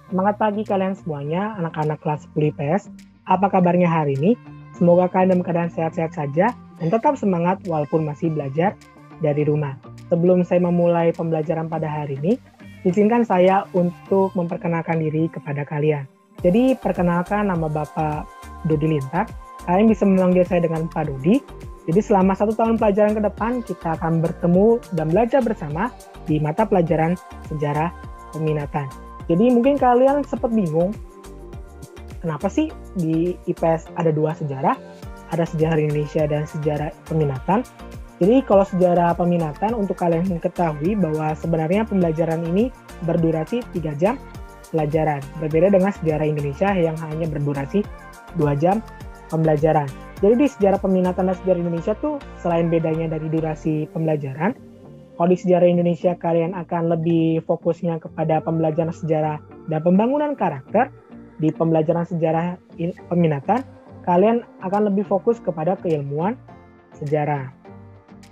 Semangat pagi kalian semuanya, anak-anak kelas 10 IPS. Apa kabarnya hari ini? Semoga kalian dalam keadaan sehat-sehat saja dan tetap semangat walaupun masih belajar dari rumah. Sebelum saya memulai pembelajaran pada hari ini, izinkan saya untuk memperkenalkan diri kepada kalian. Jadi, perkenalkan, nama Bapak Dodi Lintar. Kalian bisa memanggil saya dengan Pak Dodi. Jadi selama 1 tahun pelajaran ke depan, kita akan bertemu dan belajar bersama di mata pelajaran sejarah peminatan. Jadi mungkin kalian sempat bingung, kenapa sih di IPS ada 2 sejarah? Ada sejarah Indonesia dan sejarah peminatan. Jadi kalau sejarah peminatan, untuk kalian ketahui bahwa sebenarnya pembelajaran ini berdurasi 3 jam pelajaran. Berbeda dengan sejarah Indonesia yang hanya berdurasi 2 jam pembelajaran. Jadi di sejarah peminatan dan sejarah Indonesia tuh selain bedanya dari durasi pembelajaran, kalau di sejarah Indonesia kalian akan lebih fokusnya kepada pembelajaran sejarah dan pembangunan karakter. Di pembelajaran sejarah peminatan, kalian akan lebih fokus kepada keilmuan sejarah.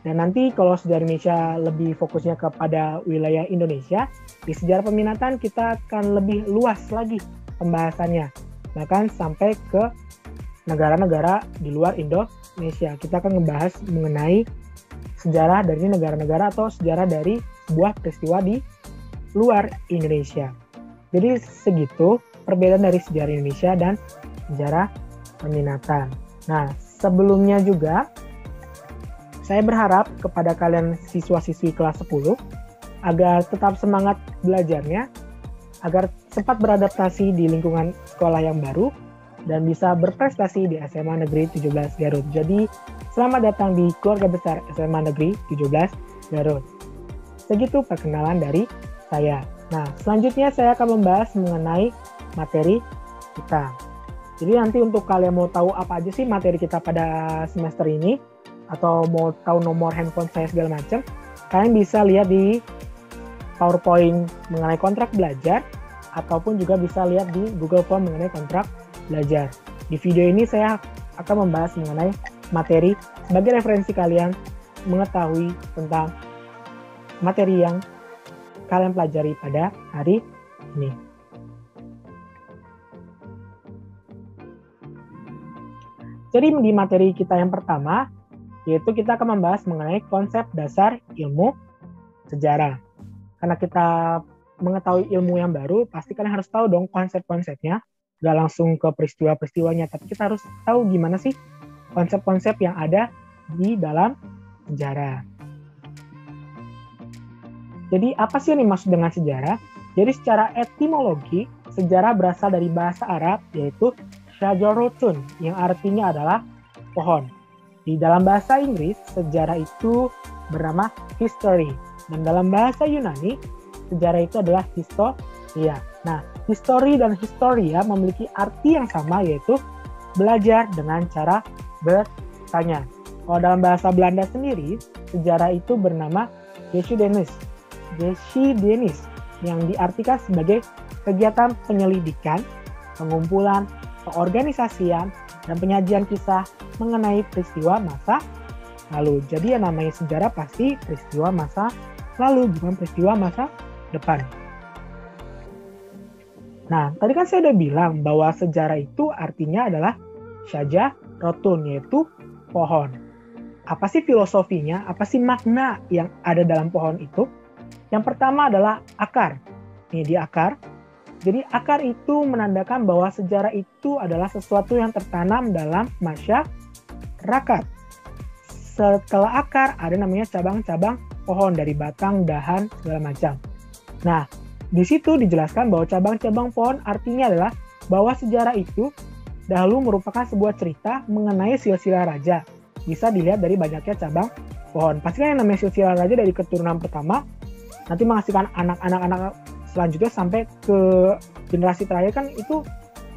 Dan nanti kalau sejarah Indonesia lebih fokusnya kepada wilayah Indonesia, di sejarah peminatan kita akan lebih luas lagi pembahasannya, bahkan sampai ke negara-negara di luar Indonesia. Kita akan membahas mengenai sejarah dari negara-negara atau sejarah dari sebuah peristiwa di luar Indonesia. Jadi segitu perbedaan dari sejarah Indonesia dan sejarah peminatan. Nah, sebelumnya juga saya berharap kepada kalian siswa-siswi kelas 10 agar tetap semangat belajarnya, agar cepat beradaptasi di lingkungan sekolah yang baru, dan bisa berprestasi di SMA Negeri 17 Garut. Jadi, selamat datang di keluarga besar SMA Negeri 17 Garut. Segitu perkenalan dari saya. Nah, selanjutnya saya akan membahas mengenai materi kita. Jadi nanti untuk kalian mau tahu apa aja sih materi kita pada semester ini, atau mau tahu nomor handphone saya segala macam, kalian bisa lihat di PowerPoint mengenai kontrak belajar, ataupun juga bisa lihat di Google Form mengenai kontrak belajar. Di video ini saya akan membahas mengenai materi sebagai referensi kalian mengetahui tentang materi yang kalian pelajari pada hari ini. Jadi di materi kita yang pertama, yaitu kita akan membahas mengenai konsep dasar ilmu sejarah. Karena kita mengetahui ilmu yang baru, pasti kalian harus tahu dong konsep-konsepnya. Gak langsung ke peristiwa-peristiwanya, tapi kita harus tahu gimana sih konsep-konsep yang ada di dalam sejarah. Jadi apa sih yang dimaksud dengan sejarah? Jadi secara etimologi, sejarah berasal dari bahasa Arab, yaitu syajarotun, yang artinya adalah pohon. Di dalam bahasa Inggris, sejarah itu bernama history. Dan dalam bahasa Yunani, sejarah itu adalah historia. Nah, history dan historia memiliki arti yang sama, yaitu belajar dengan cara bertanya. Kalau dalam bahasa Belanda sendiri, sejarah itu bernama geschiedenis, yang diartikan sebagai kegiatan penyelidikan, pengumpulan, pengorganisasian, dan penyajian kisah mengenai peristiwa masa lalu. Jadi yang namanya sejarah pasti peristiwa masa lalu, bukan peristiwa masa depan. Nah, tadi kan saya udah bilang bahwa sejarah itu artinya adalah syajarotun, yaitu pohon. Apa sih filosofinya? Apa sih makna yang ada dalam pohon itu? Yang pertama adalah akar. Ini di akar. Jadi akar itu menandakan bahwa sejarah itu adalah sesuatu yang tertanam dalam masyarakat. Setelah akar ada namanya cabang-cabang pohon dari batang, dahan, segala macam. Nah, di situ dijelaskan bahwa cabang-cabang pohon artinya adalah bahwa sejarah itu dahulu merupakan sebuah cerita mengenai silsilah raja. Bisa dilihat dari banyaknya cabang pohon. Pastikan yang namanya silsilah raja dari keturunan pertama nanti menghasilkan anak-anak selanjutnya sampai ke generasi terakhir, kan itu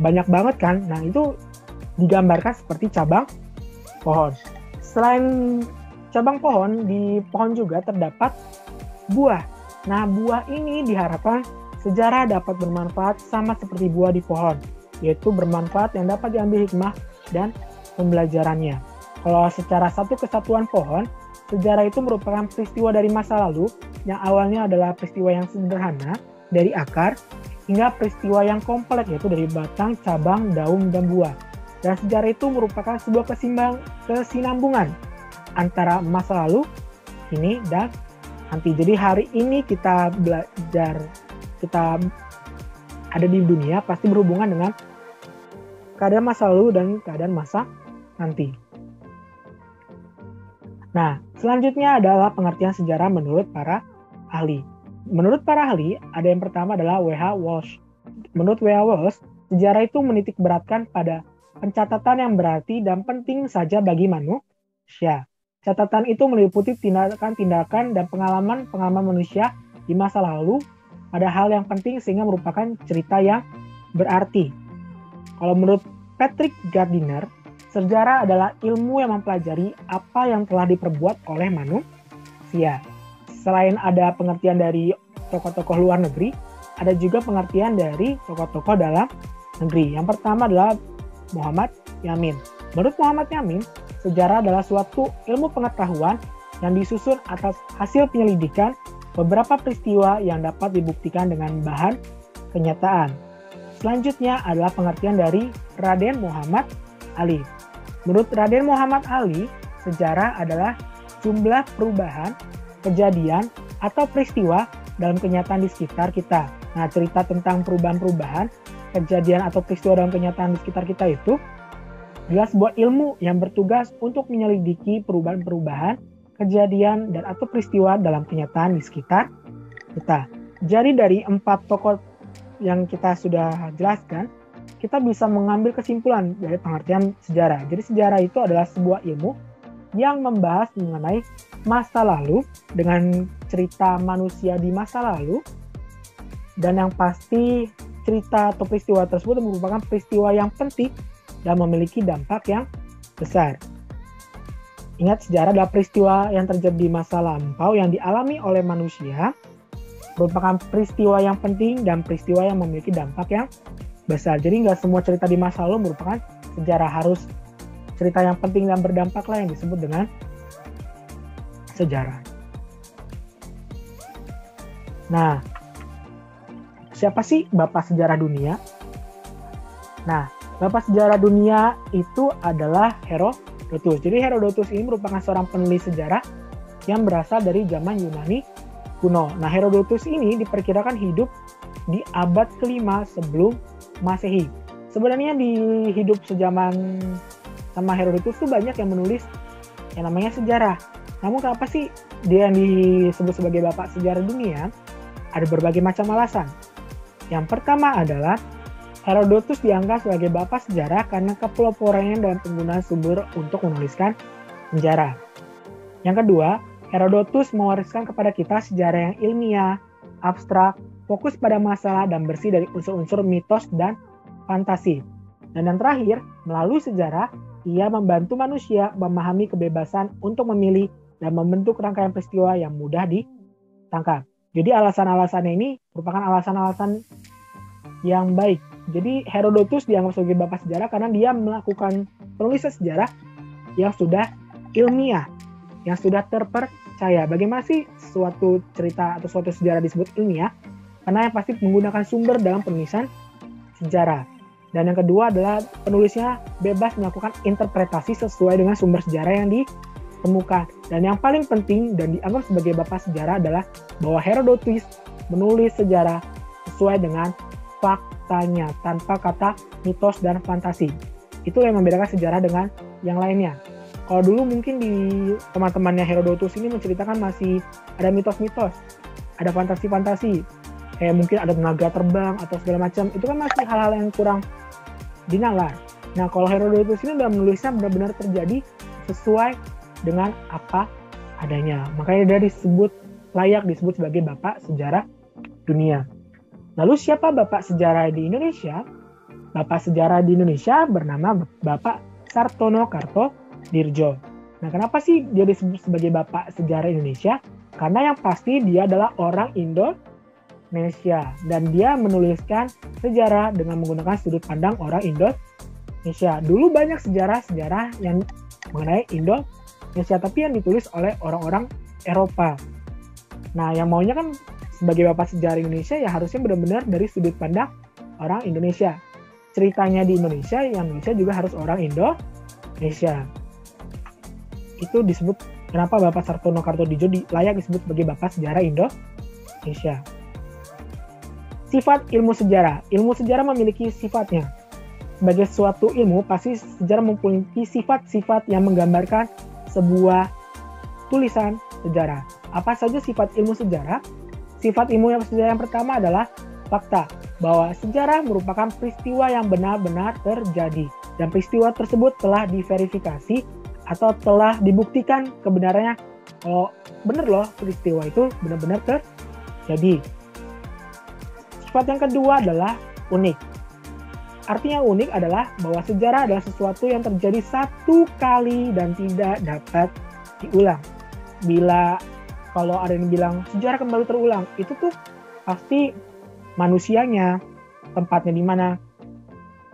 banyak banget kan. Nah, itu digambarkan seperti cabang pohon. Selain cabang pohon, di pohon juga terdapat buah. Nah, buah ini diharapkan sejarah dapat bermanfaat sama seperti buah di pohon, yaitu bermanfaat yang dapat diambil hikmah dan pembelajarannya. Kalau secara satu kesatuan pohon, sejarah itu merupakan peristiwa dari masa lalu yang awalnya adalah peristiwa yang sederhana dari akar hingga peristiwa yang kompleks, yaitu dari batang, cabang, daun, dan buah. Dan sejarah itu merupakan sebuah kesinambungan antara masa lalu, kini, dan nanti. Jadi hari ini kita belajar, kita ada di dunia pasti berhubungan dengan keadaan masa lalu dan keadaan masa nanti. Nah, selanjutnya adalah pengertian sejarah menurut para ahli. Menurut para ahli, ada yang pertama adalah W.H. Walsh. Menurut W.H. Walsh, sejarah itu menitik beratkan pada pencatatan yang berarti dan penting saja bagi manusia. Catatan itu meliputi tindakan-tindakan dan pengalaman-pengalaman manusia di masa lalu pada hal yang penting sehingga merupakan cerita yang berarti. Kalau menurut Patrick Gardiner, sejarah adalah ilmu yang mempelajari apa yang telah diperbuat oleh manusia. Selain ada pengertian dari tokoh-tokoh luar negeri, ada juga pengertian dari tokoh-tokoh dalam negeri. Yang pertama adalah Muhammad Yamin. Menurut Muhammad Yamin, sejarah adalah suatu ilmu pengetahuan yang disusun atas hasil penyelidikan beberapa peristiwa yang dapat dibuktikan dengan bahan kenyataan. Selanjutnya adalah pengertian dari Raden Muhammad Ali. Menurut Raden Muhammad Ali, sejarah adalah jumlah perubahan, kejadian, atau peristiwa dalam kenyataan di sekitar kita. Nah, cerita tentang perubahan-perubahan, kejadian atau peristiwa dalam kenyataan di sekitar kita itu adalah sebuah ilmu yang bertugas untuk menyelidiki perubahan-perubahan, kejadian, dan atau peristiwa dalam kenyataan di sekitar kita. Jadi dari 4 tokoh yang kita sudah jelaskan, kita bisa mengambil kesimpulan dari pengertian sejarah. Jadi sejarah itu adalah sebuah ilmu yang membahas mengenai masa lalu dengan cerita manusia di masa lalu, dan yang pasti cerita atau peristiwa tersebut merupakan peristiwa yang penting dan memiliki dampak yang besar. Ingat, sejarah adalah peristiwa yang terjadi di masa lampau yang dialami oleh manusia, merupakan peristiwa yang penting dan peristiwa yang memiliki dampak yang besar. Jadi nggak semua cerita di masa lalu merupakan sejarah, harus cerita yang penting dan berdampak lah yang disebut dengan sejarah. Nah, siapa sih Bapak Sejarah Dunia? Nah, Bapak Sejarah Dunia itu adalah Herodotus. Jadi Herodotus ini merupakan seorang penulis sejarah yang berasal dari zaman Yunani kuno. Nah, Herodotus ini diperkirakan hidup di abad ke-5 sebelum Masehi. Sebenarnya di hidup sejaman sama Herodotus tuh banyak yang menulis yang namanya sejarah. Namun kenapa sih dia yang disebut sebagai Bapak Sejarah Dunia? Ada berbagai macam alasan. Yang pertama adalah Herodotus dianggap sebagai bapak sejarah karena kepeloporannya dalam penggunaan sumber untuk menuliskan sejarah. Yang kedua, Herodotus mewariskan kepada kita sejarah yang ilmiah, abstrak, fokus pada masalah dan bersih dari unsur-unsur mitos dan fantasi. Dan yang terakhir, melalui sejarah, ia membantu manusia memahami kebebasan untuk memilih dan membentuk rangkaian peristiwa yang mudah ditangkap. Jadi alasan-alasannya ini merupakan alasan-alasan yang baik. Jadi Herodotus dianggap sebagai bapak sejarah karena dia melakukan penulisan sejarah yang sudah ilmiah, yang sudah terpercaya. Bagaimana sih suatu cerita atau suatu sejarah disebut ilmiah? Karena yang pasti menggunakan sumber dalam penulisan sejarah. Dan yang kedua adalah penulisnya bebas melakukan interpretasi sesuai dengan sumber sejarah yang ditemukan. Dan yang paling penting dan dianggap sebagai bapak sejarah adalah bahwa Herodotus menulis sejarah sesuai dengan faktanya tanpa kata mitos dan fantasi. Itu yang membedakan sejarah dengan yang lainnya. Kalau dulu mungkin di teman-temannya Herodotus ini menceritakan masih ada mitos-mitos, ada fantasi-fantasi, kayak mungkin ada tenaga terbang atau segala macam. Itu kan masih hal-hal yang kurang dinalar. Nah, kalau Herodotus ini udah menulisnya benar-benar terjadi sesuai dengan apa adanya. Makanya dia layak disebut sebagai bapak sejarah dunia. Lalu siapa bapak sejarah di Indonesia? Bapak sejarah di Indonesia bernama Bapak Sartono Kartodirjo. Nah, kenapa sih dia disebut sebagai bapak sejarah Indonesia? Karena yang pasti dia adalah orang Indonesia dan dia menuliskan sejarah dengan menggunakan sudut pandang orang Indonesia. Dulu banyak sejarah-sejarah yang mengenai Indonesia, tapi yang ditulis oleh orang-orang Eropa. Nah, yang maunya kan sebagai bapak sejarah Indonesia ya harusnya benar-benar dari sudut pandang orang Indonesia. Ceritanya di Indonesia, yang Indonesia juga harus orang Indonesia. Itu disebut kenapa Bapak Sartono Kartodinjo layak disebut sebagai bapak sejarah Indonesia. Sifat ilmu sejarah. Ilmu sejarah memiliki sifatnya. Sebagai suatu ilmu, pasti sejarah memiliki sifat-sifat yang menggambarkan sebuah tulisan sejarah. Apa saja sifat ilmu sejarah? Sifat ilmu sejarah yang pertama adalah fakta, bahwa sejarah merupakan peristiwa yang benar-benar terjadi dan peristiwa tersebut telah diverifikasi atau telah dibuktikan kebenarannya. Kalau benar loh peristiwa itu benar-benar terjadi. Sifat yang kedua adalah unik. Artinya unik adalah bahwa sejarah adalah sesuatu yang terjadi satu kali dan tidak dapat diulang. Bila kalau ada yang bilang sejarah kembali terulang, itu tuh pasti manusianya, tempatnya di mana.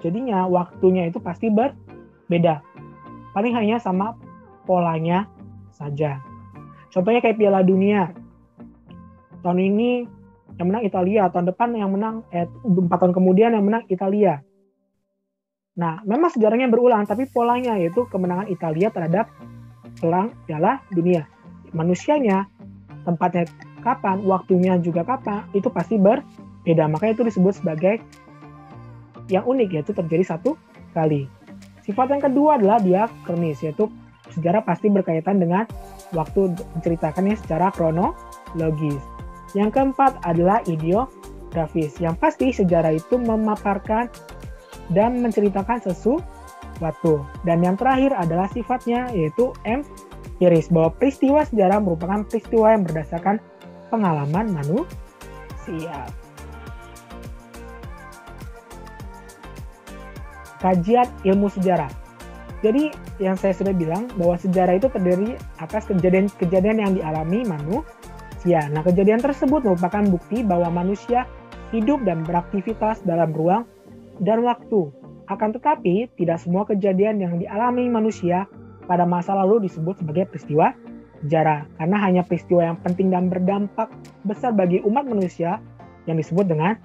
Jadinya waktunya itu pasti berbeda. Paling hanya sama polanya saja. Contohnya kayak Piala Dunia. Tahun ini yang menang Italia, tahun depan yang menang 4 tahun kemudian yang menang Italia. Nah, memang sejarahnya berulang, tapi polanya yaitu kemenangan Italia terhadap Piala Dunia. Manusianya, tempatnya kapan, waktunya juga kapan, itu pasti berbeda. Makanya itu disebut sebagai yang unik, yaitu terjadi satu kali. Sifat yang kedua adalah diakronis, yaitu sejarah pasti berkaitan dengan waktu, menceritakannya secara kronologis. Yang keempat adalah ideografis, yang pasti sejarah itu memaparkan dan menceritakan sesuatu. Dan yang terakhir adalah sifatnya yaitu empiris, bahwa peristiwa sejarah merupakan peristiwa yang berdasarkan pengalaman manusia. Kajian ilmu sejarah. Jadi yang saya sudah bilang bahwa sejarah itu terdiri atas kejadian-kejadian yang dialami manusia. Nah, kejadian tersebut merupakan bukti bahwa manusia hidup dan beraktivitas dalam ruang dan waktu. Akan tetapi, tidak semua kejadian yang dialami manusia pada masa lalu disebut sebagai peristiwa sejarah, karena hanya peristiwa yang penting dan berdampak besar bagi umat manusia yang disebut dengan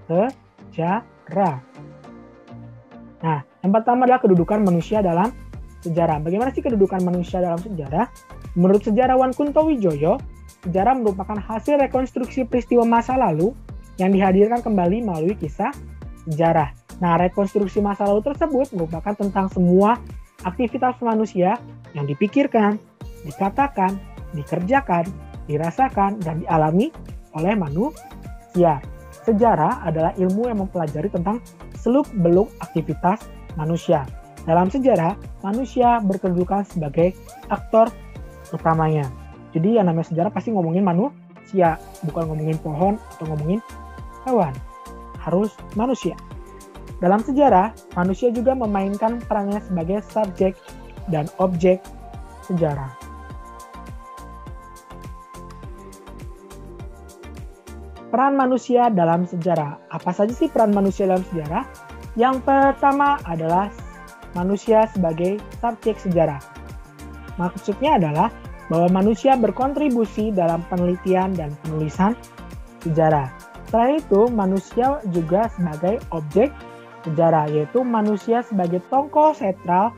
sejarah. Nah, yang pertama adalah kedudukan manusia dalam sejarah. Bagaimana sih kedudukan manusia dalam sejarah? Menurut sejarawan Kunto Wijoyo, sejarah merupakan hasil rekonstruksi peristiwa masa lalu yang dihadirkan kembali melalui kisah sejarah. Nah, rekonstruksi masa lalu tersebut merupakan tentang semua aktivitas manusia yang dipikirkan, dikatakan, dikerjakan, dirasakan, dan dialami oleh manusia. Sejarah adalah ilmu yang mempelajari tentang seluk-beluk aktivitas manusia. Dalam sejarah, manusia berkedudukan sebagai aktor utamanya. Jadi yang namanya sejarah pasti ngomongin manusia, bukan ngomongin pohon atau ngomongin hewan. Harus manusia. Dalam sejarah, manusia juga memainkan perannya sebagai subjek dan objek sejarah. Peran manusia dalam sejarah. Apa saja sih peran manusia dalam sejarah? Yang pertama adalah manusia sebagai subjek sejarah. Maksudnya adalah bahwa manusia berkontribusi dalam penelitian dan penulisan sejarah. Selain itu, manusia juga sebagai objek sejarah, yaitu manusia sebagai tokoh sentral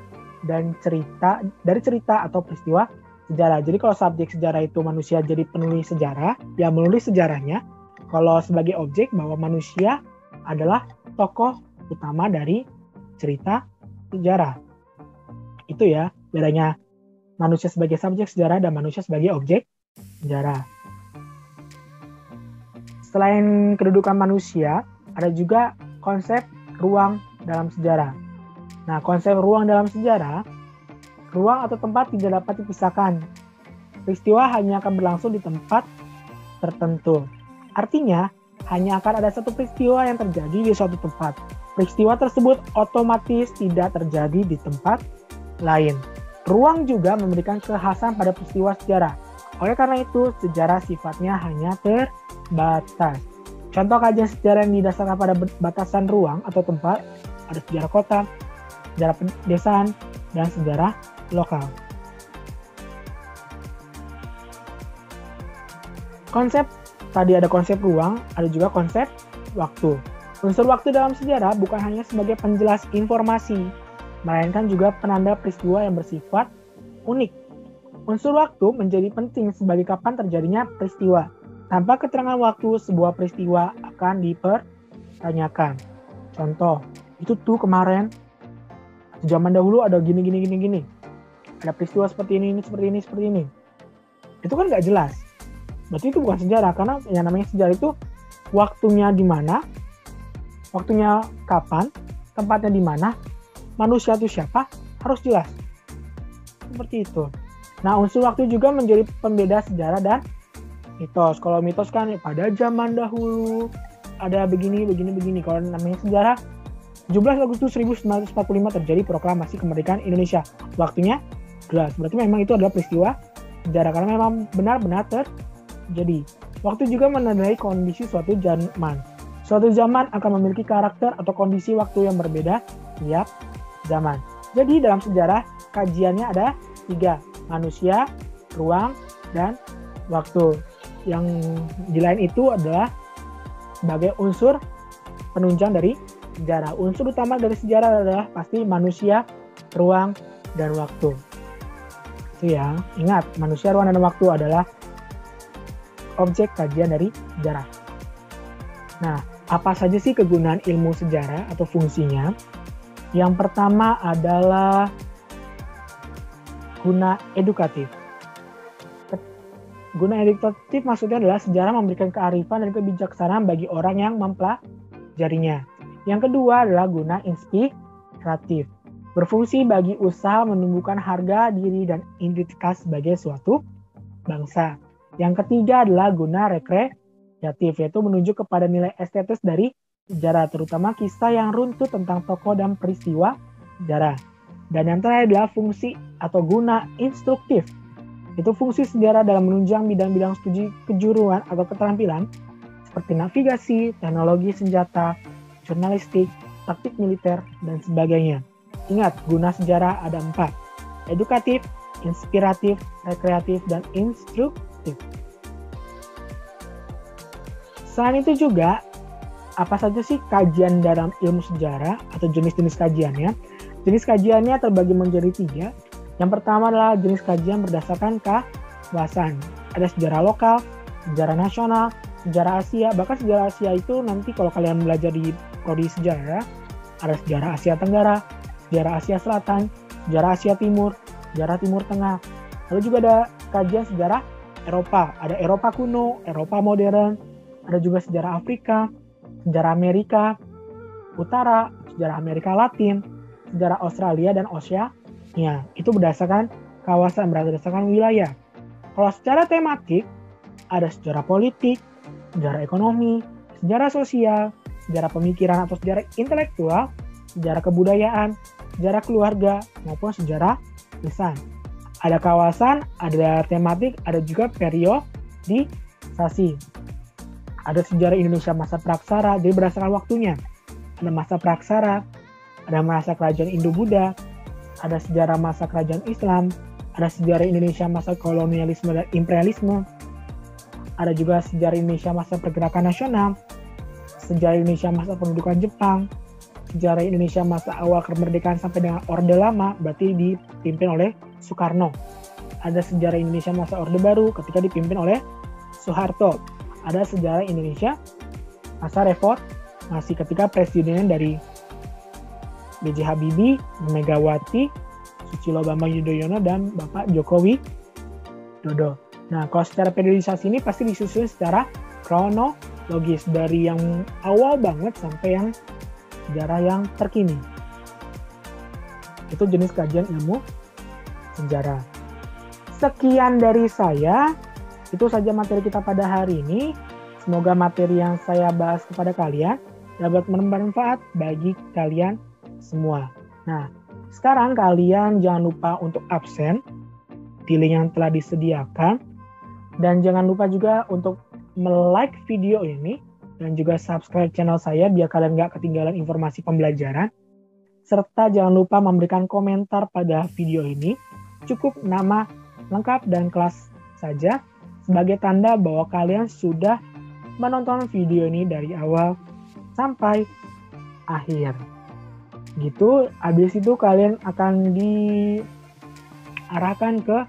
dan cerita atau peristiwa sejarah. Jadi kalau subjek sejarah itu manusia jadi penulis sejarah, ya menulis sejarahnya. Kalau sebagai objek, bahwa manusia adalah tokoh utama dari cerita sejarah. Itu ya bedanya manusia sebagai subjek sejarah dan manusia sebagai objek sejarah. Selain kedudukan manusia, ada juga konsep ruang dalam sejarah. Nah, konsep ruang dalam sejarah, ruang atau tempat tidak dapat dipisahkan. Peristiwa hanya akan berlangsung di tempat tertentu. Artinya, hanya akan ada satu peristiwa yang terjadi di suatu tempat. Peristiwa tersebut otomatis tidak terjadi di tempat lain. Ruang juga memberikan kekhasan pada peristiwa sejarah. Oleh karena itu, sejarah sifatnya hanya terbatas. Contoh kajian sejarah yang didasarkan pada batasan ruang atau tempat, ada sejarah kota, sejarah pedesaan, dan sejarah lokal. Konsep tadi ada konsep ruang, ada juga konsep waktu. Unsur waktu dalam sejarah bukan hanya sebagai penjelas informasi, melainkan juga penanda peristiwa yang bersifat unik. Unsur waktu menjadi penting sebagai kapan terjadinya peristiwa. Tanpa keterangan waktu, sebuah peristiwa akan dipertanyakan. Contoh, itu tuh kemarin, zaman dahulu ada gini. Ada peristiwa seperti ini. Itu kan nggak jelas. Berarti itu bukan sejarah, karena yang namanya sejarah itu waktunya di mana, waktunya kapan, tempatnya di mana, manusia itu siapa, harus jelas. Seperti itu. Nah, unsur waktu juga menjadi pembeda sejarah dan mitos. Kalau mitos kan pada zaman dahulu ada begini. Kalau namanya sejarah, 17 Agustus 1945 terjadi proklamasi kemerdekaan Indonesia. Waktunya jelas. Berarti memang itu adalah peristiwa sejarah karena memang benar-benar terjadi. Waktu juga menandai kondisi suatu zaman. Suatu zaman akan memiliki karakter atau kondisi waktu yang berbeda tiap zaman. Jadi dalam sejarah kajiannya ada 3, manusia, ruang, dan waktu. Yang di lain itu adalah sebagai unsur penunjang dari sejarah. Unsur utama dari sejarah adalah pasti manusia, ruang, dan waktu. Itu ya, ingat, manusia, ruang, dan waktu adalah objek kajian dari sejarah. Nah, apa saja sih kegunaan ilmu sejarah atau fungsinya? Yang pertama adalah guna edukatif. Guna edukatif maksudnya adalah sejarah memberikan kearifan dan kebijaksanaan bagi orang yang mempelajarinya. Yang kedua adalah guna inspiratif. Berfungsi bagi usaha menumbuhkan harga diri dan identitas sebagai suatu bangsa. Yang ketiga adalah guna rekreatif, yaitu menunjuk kepada nilai estetis dari sejarah, terutama kisah yang runtut tentang tokoh dan peristiwa sejarah. Dan yang terakhir adalah fungsi atau guna instruktif. Itu fungsi sejarah dalam menunjang bidang-bidang studi kejuruan atau keterampilan seperti navigasi, teknologi senjata, jurnalistik, taktik militer, dan sebagainya. Ingat, guna sejarah ada 4. Edukatif, inspiratif, rekreatif, dan instruktif. Selain itu juga, apa saja sih kajian dalam ilmu sejarah atau jenis-jenis kajiannya? Jenis kajiannya terbagi menjadi 3. Yang pertama adalah jenis kajian berdasarkan kawasan. Ada sejarah lokal, sejarah nasional, sejarah Asia. Bahkan sejarah Asia itu nanti kalau kalian belajar di prodi sejarah, ada sejarah Asia Tenggara, sejarah Asia Selatan, sejarah Asia Timur, sejarah Timur Tengah. Lalu juga ada kajian sejarah Eropa. Ada Eropa kuno, Eropa modern, ada juga sejarah Afrika, sejarah Amerika Utara, sejarah Amerika Latin, sejarah Australia dan Oceania. Itu berdasarkan kawasan, berdasarkan wilayah. Kalau secara tematik, ada sejarah politik, sejarah ekonomi, sejarah sosial, sejarah pemikiran atau sejarah intelektual, sejarah kebudayaan, sejarah keluarga, maupun sejarah lisan. Ada kawasan, ada tematik, ada juga periodisasi. Ada sejarah Indonesia masa praksara, jadi berdasarkan waktunya. Ada masa praksara, ada masa kerajaan Indo-Buddha, ada sejarah masa kerajaan Islam, ada sejarah Indonesia masa kolonialisme dan imperialisme, ada juga sejarah Indonesia masa pergerakan nasional, sejarah Indonesia masa pendudukan Jepang, sejarah Indonesia masa awal kemerdekaan sampai dengan Orde Lama, berarti dipimpin oleh Soekarno. Ada sejarah Indonesia masa Orde Baru ketika dipimpin oleh Soeharto. Ada sejarah Indonesia masa reformasi ketika presiden dari B.J. Habibie, Megawati, Susilo Bambang Yudhoyono, dan Bapak Jokowi Dodo. Nah, kalau secara periodisasi ini pasti disusun secara kronologis dari yang awal banget sampai yang sejarah yang terkini. Itu jenis kajian ilmu sejarah. Sekian dari saya. Itu saja materi kita pada hari ini. Semoga materi yang saya bahas kepada kalian dapat bermanfaat bagi kalian semua. Nah, sekarang kalian jangan lupa untuk absen di link yang telah disediakan. Dan jangan lupa juga untuk like video ini dan juga subscribe channel saya biar kalian nggak ketinggalan informasi pembelajaran. Serta jangan lupa memberikan komentar pada video ini. Cukup nama lengkap dan kelas saja sebagai tanda bahwa kalian sudah menonton video ini dari awal sampai akhir. Gitu, habis itu kalian akan diarahkan ke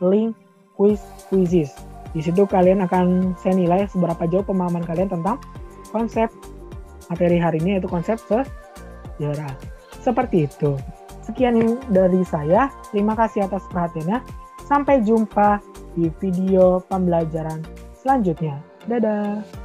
link quizzes. Di situ kalian akan saya nilai seberapa jauh pemahaman kalian tentang konsep materi hari ini, yaitu konsep sejarah. Seperti itu. Sekian dari saya. Terima kasih atas perhatiannya. Sampai jumpa di video pembelajaran selanjutnya. Dadah.